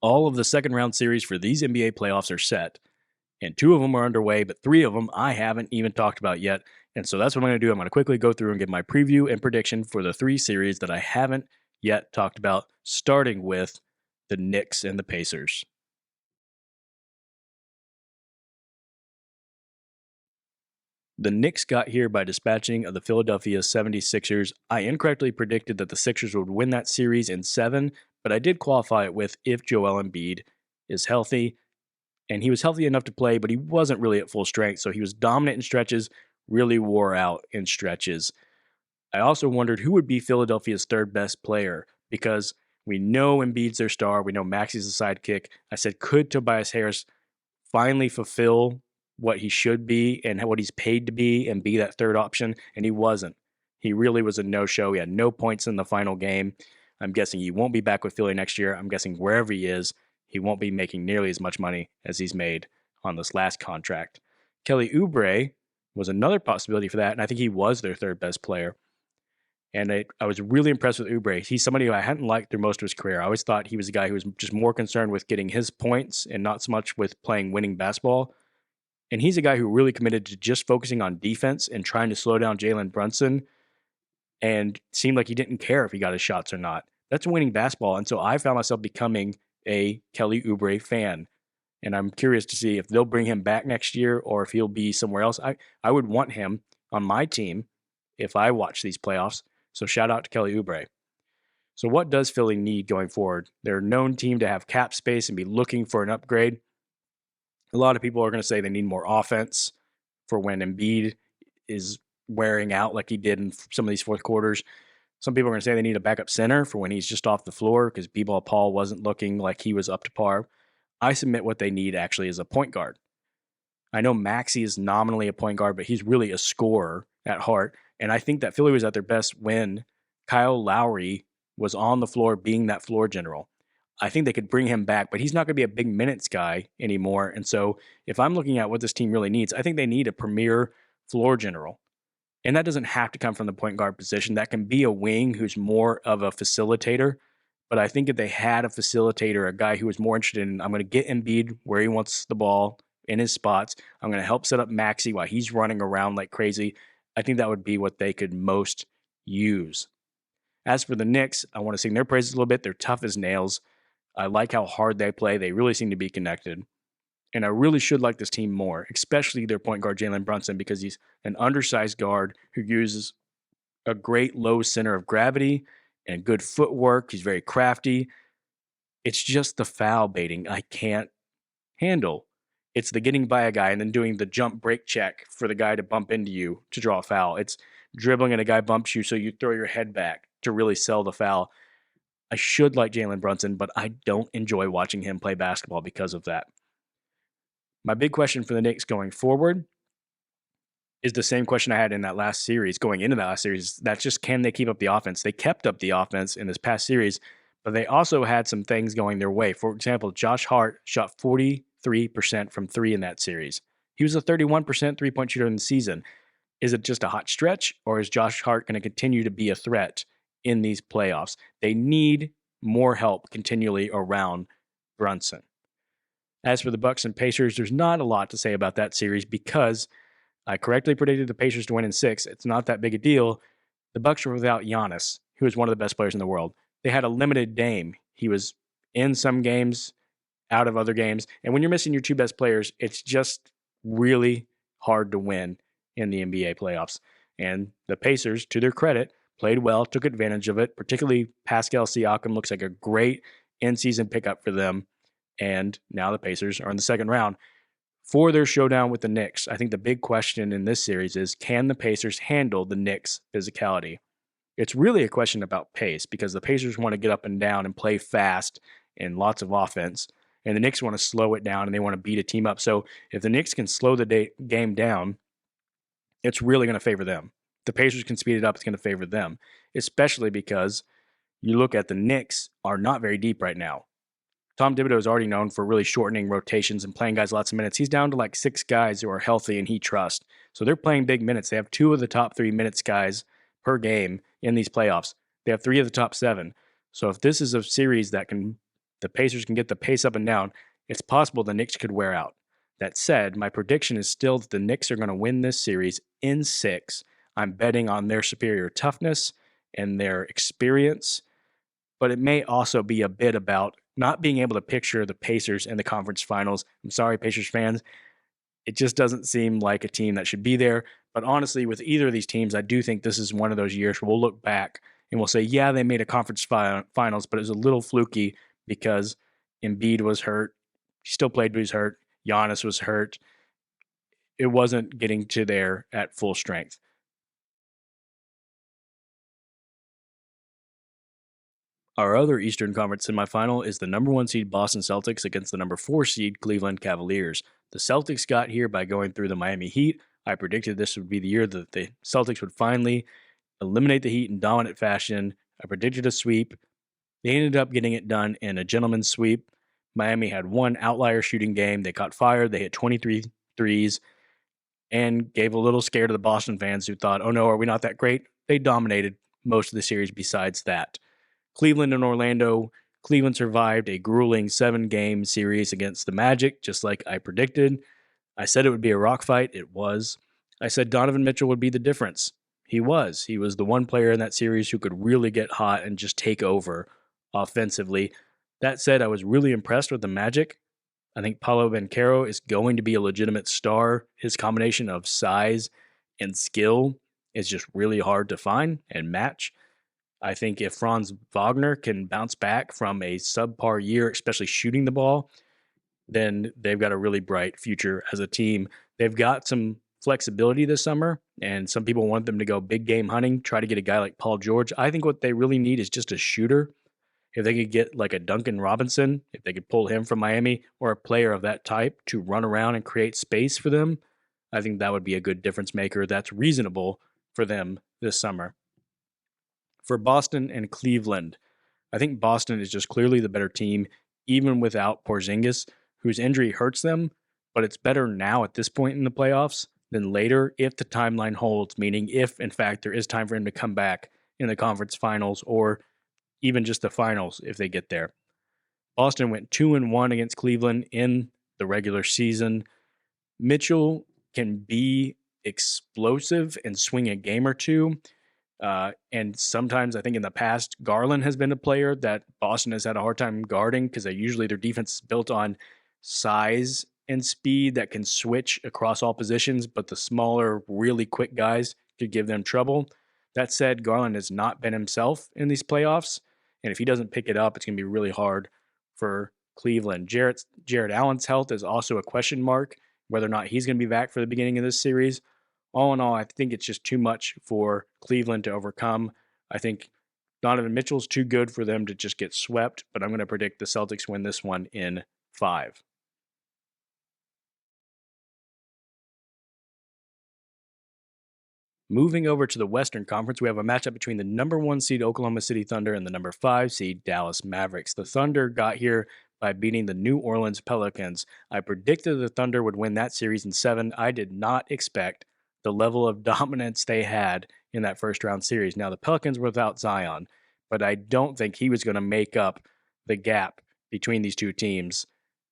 All of the second round series for these NBA playoffs are set, and 2 of them are underway, but 3 of them I haven't even talked about yet. And so that's what I'm going to do. I'm going to quickly go through and give my preview and prediction for the 3 series that I haven't yet talked about, starting with the Knicks and the Pacers. The Knicks got here by dispatching of the Philadelphia 76ers. I incorrectly predicted that the Sixers would win that series in 7, but I did qualify it with if Joel Embiid is healthy. And he was healthy enough to play, but he wasn't really at full strength. So he was dominant in stretches, really wore out in stretches. I also wondered who would be Philadelphia's third best player because we know Embiid's their star. We know Maxi's a sidekick. I said, could Tobias Harris finally fulfill what he should be and what he's paid to be and be that third option? And he wasn't. He really was a no-show. He had no points in the final game. I'm guessing he won't be back with Philly next year. I'm guessing wherever he is, he won't be making nearly as much money as he's made on this last contract. Kelly Oubre was another possibility for that, and I think he was their third best player. And I was really impressed with Oubre. He's somebody who I hadn't liked through most of his career. I always thought he was a guy who was just more concerned with getting his points and not so much with playing winning basketball. And he's a guy who really committed to just focusing on defense and trying to slow down Jalen Brunson, and seemed like he didn't care if he got his shots or not. That's winning basketball. And so I found myself becoming a Kelly Oubre fan. And I'm curious to see if they'll bring him back next year or if he'll be somewhere else. I would want him on my team if I watch these playoffs. So shout out to Kelly Oubre. So what does Philly need going forward? They're a known team to have cap space and be looking for an upgrade. A lot of people are going to say they need more offense for when Embiid is wearing out like he did in some of these fourth quarters. Some people are going to say they need a backup center for when he's just off the floor because B-Ball Paul wasn't looking like he was up to par. I submit what they need actually is a point guard. I know Maxey is nominally a point guard, but he's really a scorer at heart. And I think that Philly was at their best when Kyle Lowry was on the floor being that floor general. I think they could bring him back, but he's not going to be a big minutes guy anymore. And so if I'm looking at what this team really needs, I think they need a premier floor general. And that doesn't have to come from the point guard position. That can be a wing who's more of a facilitator. But I think if they had a facilitator, a guy who was more interested in, I'm going to get Embiid where he wants the ball in his spots. I'm going to help set up Maxey while he's running around like crazy. I think that would be what they could most use. As for the Knicks, I want to sing their praises a little bit. They're tough as nails. I like how hard they play. They really seem to be connected. And I really should like this team more, especially their point guard, Jalen Brunson, because he's an undersized guard who uses a great low center of gravity and good footwork. He's very crafty. It's just the foul baiting I can't handle. It's the getting by a guy and then doing the jump break check for the guy to bump into you to draw a foul. It's dribbling and a guy bumps you so you throw your head back to really sell the foul. I should like Jalen Brunson, but I don't enjoy watching him play basketball because of that. My big question for the Knicks going forward is the same question I had in that last series, going into that last series. That's just, can they keep up the offense? They kept up the offense in this past series, but they also had some things going their way. For example, Josh Hart shot 43% from 3 in that series. He was a 31% three-point shooter in the season. Is it just a hot stretch, or is Josh Hart going to continue to be a threat in these playoffs? They need more help continually around Brunson. As for the Bucks and Pacers, there's not a lot to say about that series because I correctly predicted the Pacers to win in 6. It's not that big a deal. The Bucks were without Giannis, who is one of the best players in the world. They had a limited Dame. He was in some games, out of other games. And when you're missing your 2 best players, it's just really hard to win in the NBA playoffs. And the Pacers, to their credit, played well, took advantage of it. Particularly Pascal Siakam looks like a great in-season pickup for them. And now the Pacers are in the second round. For their showdown with the Knicks, I think the big question in this series is, can the Pacers handle the Knicks' physicality? It's really a question about pace because the Pacers want to get up and down and play fast and lots of offense, and the Knicks want to slow it down and they want to beat a team up. So if the Knicks can slow the game down, it's really going to favor them. If the Pacers can speed it up, it's going to favor them, especially because you look at the Knicks are not very deep right now. Tom Thibodeau is already known for really shortening rotations and playing guys lots of minutes. He's down to like 6 guys who are healthy and he trusts. So they're playing big minutes. They have 2 of the top 3 minutes guys per game in these playoffs. They have 3 of the top 7. So if this is a series that the Pacers can get the pace up and down, it's possible the Knicks could wear out. That said, my prediction is still that the Knicks are going to win this series in 6. I'm betting on their superior toughness and their experience, but it may also be a bit about not being able to picture the Pacers in the conference finals. I'm sorry, Pacers fans. It just doesn't seem like a team that should be there. But honestly, with either of these teams, I do think this is one of those years where we'll look back and we'll say, yeah, they made a conference finals, but it was a little fluky because Embiid was hurt. He still played, but he's hurt. Giannis was hurt. It wasn't getting to there at full strength. Our other Eastern Conference semifinal is the number 1 seed Boston Celtics against the number 4 seed Cleveland Cavaliers. The Celtics got here by going through the Miami Heat. I predicted this would be the year that the Celtics would finally eliminate the Heat in dominant fashion. I predicted a sweep. They ended up getting it done in a gentleman's sweep. Miami had one outlier shooting game. They caught fire. They hit 23 threes and gave a little scare to the Boston fans who thought, oh no, are we not that great? They dominated most of the series besides that. Cleveland and Orlando. Cleveland survived a grueling 7-game series against the Magic, just like I predicted. I said it would be a rock fight. It was. I said Donovan Mitchell would be the difference. He was. He was the one player in that series who could really get hot and just take over offensively. That said, I was really impressed with the Magic. I think Paolo Banchero is going to be a legitimate star. His combination of size and skill is just really hard to find and match. I think if Franz Wagner can bounce back from a subpar year, especially shooting the ball, then they've got a really bright future as a team. They've got some flexibility this summer, and some people want them to go big game hunting, try to get a guy like Paul George. I think what they really need is just a shooter. If they could get like a Duncan Robinson, if they could pull him from Miami, or a player of that type to run around and create space for them, I think that would be a good difference maker that's reasonable for them this summer. For Boston and Cleveland, I think Boston is just clearly the better team, even without Porzingis, whose injury hurts them, but it's better now at this point in the playoffs than later if the timeline holds, meaning if, in fact, there is time for him to come back in the conference finals or even just the finals if they get there. Boston went 2-1 against Cleveland in the regular season. Mitchell can be explosive and swing a game or two. And sometimes I think in the past, Garland has been a player that Boston has had a hard time guarding because usually their defense is built on size and speed that can switch across all positions, but the smaller, really quick guys could give them trouble. That said, Garland has not been himself in these playoffs, and if he doesn't pick it up, it's going to be really hard for Cleveland. Jarrett Allen's health is also a question mark, whether or not he's going to be back for the beginning of this series. All in all, I think it's just too much for Cleveland to overcome. I think Donovan Mitchell's too good for them to just get swept, but I'm going to predict the Celtics win this one in 5. Moving over to the Western Conference, we have a matchup between the number 1 seed Oklahoma City Thunder and the number 5 seed Dallas Mavericks. The Thunder got here by beating the New Orleans Pelicans. I predicted the Thunder would win that series in 7. I did not expect the level of dominance they had in that first round series. Now, the Pelicans were without Zion, but I don't think he was going to make up the gap between these two teams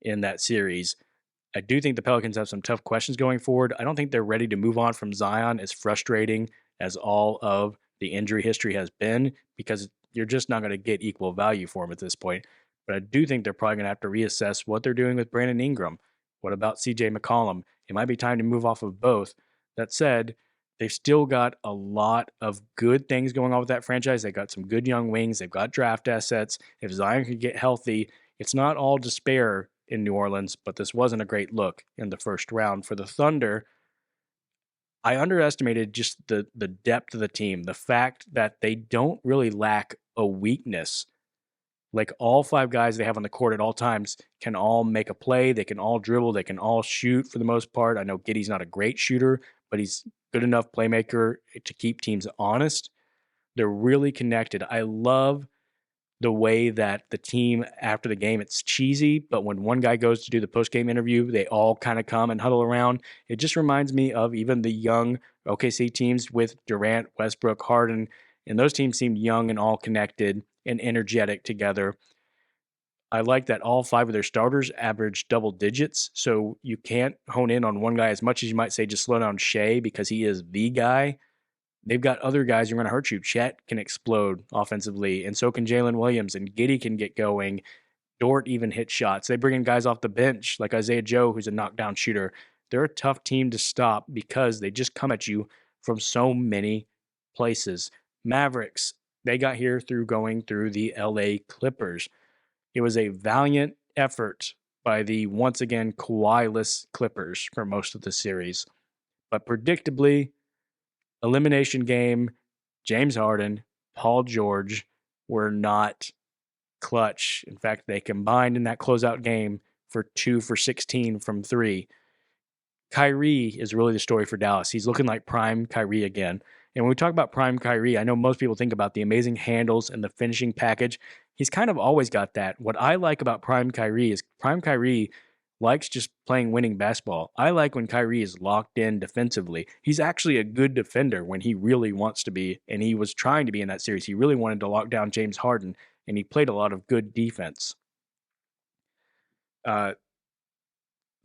in that series. I do think the Pelicans have some tough questions going forward. I don't think they're ready to move on from Zion, as frustrating as all of the injury history has been, because you're just not going to get equal value for him at this point. But I do think they're probably going to have to reassess what they're doing with Brandon Ingram. What about CJ McCollum? It might be time to move off of both. That said, they've still got a lot of good things going on with that franchise. They've got some good young wings. They've got draft assets. If Zion can get healthy, it's not all despair in New Orleans, but this wasn't a great look in the first round. For the Thunder, I underestimated just the depth of the team, the fact that they don't really lack a weakness. Like all 5 guys they have on the court at all times can all make a play. They can all dribble. They can all shoot for the most part. I know Giddey's not a great shooter, but he's good enough playmaker to keep teams honest. They're really connected. I love the way that the team after the game, it's cheesy, but when one guy goes to do the post-game interview, they all kind of come and huddle around. It just reminds me of even the young OKC teams with Durant, Westbrook, Harden, and those teams seemed young and all connected and energetic together. I like that all 5 of their starters average double digits, so you can't hone in on one guy as much as you might say just slow down Shea because he is the guy. They've got other guys who are going to hurt you. Chet can explode offensively, and so can Jalen Williams, and Giddey can get going. Dort even hit shots. They bring in guys off the bench like Isaiah Joe, who's a knockdown shooter. They're a tough team to stop because they just come at you from so many places. Mavericks, they got here through going through the LA Clippers. It was a valiant effort by the once again Kawhi-less Clippers for most of the series. But predictably, elimination game, James Harden, Paul George were not clutch. In fact, they combined in that closeout game for 2 for 16 from 3. Kyrie is really the story for Dallas. He's looking like prime Kyrie again. And when we talk about prime Kyrie, I know most people think about the amazing handles and the finishing package. He's kind of always got that. What I like about prime Kyrie is prime Kyrie likes just playing winning basketball. I like when Kyrie is locked in defensively. He's actually a good defender when he really wants to be, and he was trying to be in that series. He really wanted to lock down James Harden, and he played a lot of good defense. The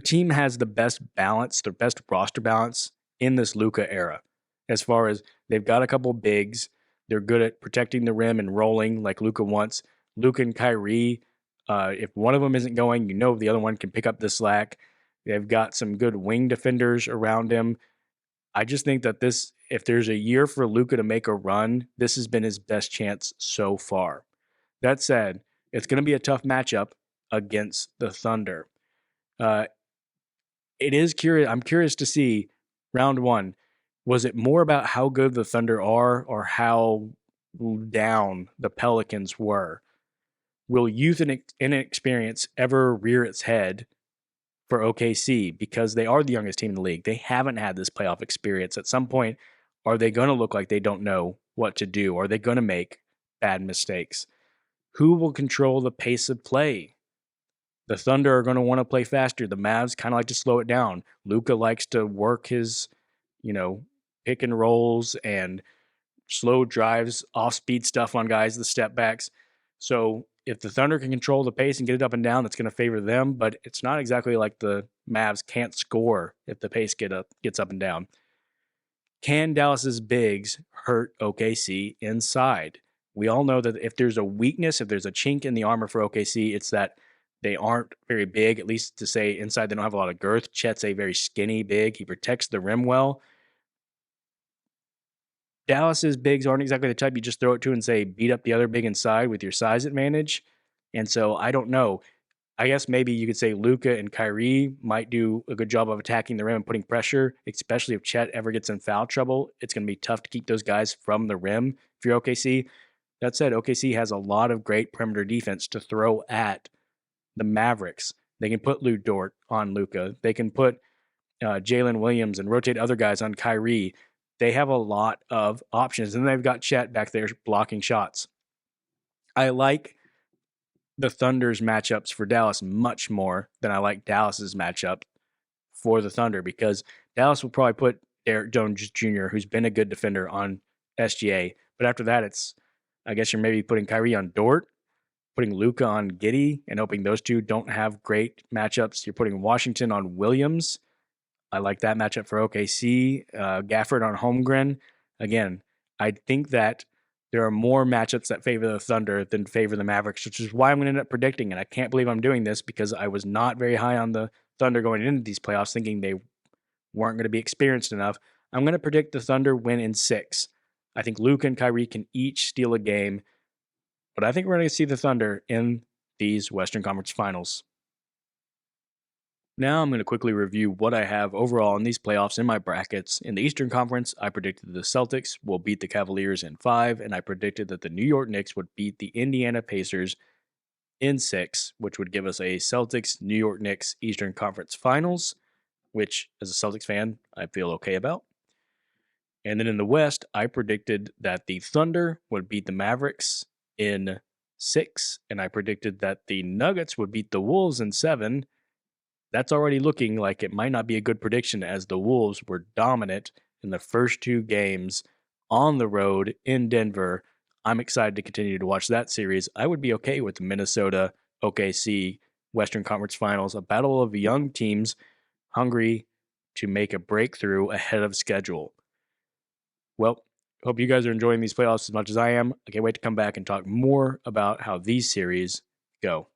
team has the best balance, the best roster balance in this Luka era. As far as they've got a couple bigs, they're good at protecting the rim and rolling like Luka wants. Luka and Kyrie, if one of them isn't going, you know the other one can pick up the slack. They've got some good wing defenders around him. I just think that this, if there's a year for Luka to make a run, this has been his best chance so far. That said, it's going to be a tough matchup against the Thunder. It is curious. I'm curious to see round one. Was it more about how good the Thunder are or how down the Pelicans were? Will youth and inexperience ever rear its head for OKC because they are the youngest team in the league? They haven't had this playoff experience. At some point, are they going to look like they don't know what to do? Are they going to make bad mistakes? Who will control the pace of play? The Thunder are going to want to play faster. The Mavs kind of like to slow it down. Luka likes to work his, pick and rolls and slow drives, off-speed stuff on guys, the step backs. So if the Thunder can control the pace and get it up and down, that's going to favor them. But it's not exactly like the Mavs can't score if the pace gets up and down. Can Dallas's bigs hurt OKC inside? We all know that if there's a weakness, if there's a chink in the armor for OKC, it's that they aren't very big, at least to say inside they don't have a lot of girth. Chet's a very skinny big. He protects the rim well. Dallas's bigs aren't exactly the type you just throw it to and say, beat up the other big inside with your size advantage. And so I don't know. I guess maybe you could say Luka and Kyrie might do a good job of attacking the rim and putting pressure, especially if Chet ever gets in foul trouble. It's going to be tough to keep those guys from the rim if you're OKC. That said, OKC has a lot of great perimeter defense to throw at the Mavericks. They can put Lou Dort on Luka. They can put Jalen Williams and rotate other guys on Kyrie. They have a lot of options, and they've got Chet back there blocking shots. I like the Thunder's matchups for Dallas much more than I like Dallas's matchup for the Thunder because Dallas will probably put Derek Jones Jr., who's been a good defender, on SGA. But after that, I guess you're maybe putting Kyrie on Dort, putting Luka on Giddey, and hoping those two don't have great matchups. You're putting Washington on Williams. I like that matchup for OKC. Gafford on Holmgren. Again, I think that there are more matchups that favor the Thunder than favor the Mavericks, which is why I'm going to end up predicting. And I can't believe I'm doing this because I was not very high on the Thunder going into these playoffs, thinking they weren't going to be experienced enough. I'm going to predict the Thunder win in 6. I think Luka and Kyrie can each steal a game, but I think we're going to see the Thunder in these Western Conference Finals. Now I'm going to quickly review what I have overall in these playoffs in my brackets. In the Eastern Conference, I predicted the Celtics will beat the Cavaliers in 5, and I predicted that the New York Knicks would beat the Indiana Pacers in 6, which would give us a Celtics-New York Knicks Eastern Conference Finals, which, as a Celtics fan, I feel okay about. And then in the West, I predicted that the Thunder would beat the Mavericks in 6, and I predicted that the Nuggets would beat the Wolves in 7. That's already looking like it might not be a good prediction as the Wolves were dominant in the first 2 games on the road in Denver. I'm excited to continue to watch that series. I would be okay with Minnesota OKC Western Conference Finals, a battle of young teams hungry to make a breakthrough ahead of schedule. Well, hope you guys are enjoying these playoffs as much as I am. I can't wait to come back and talk more about how these series go.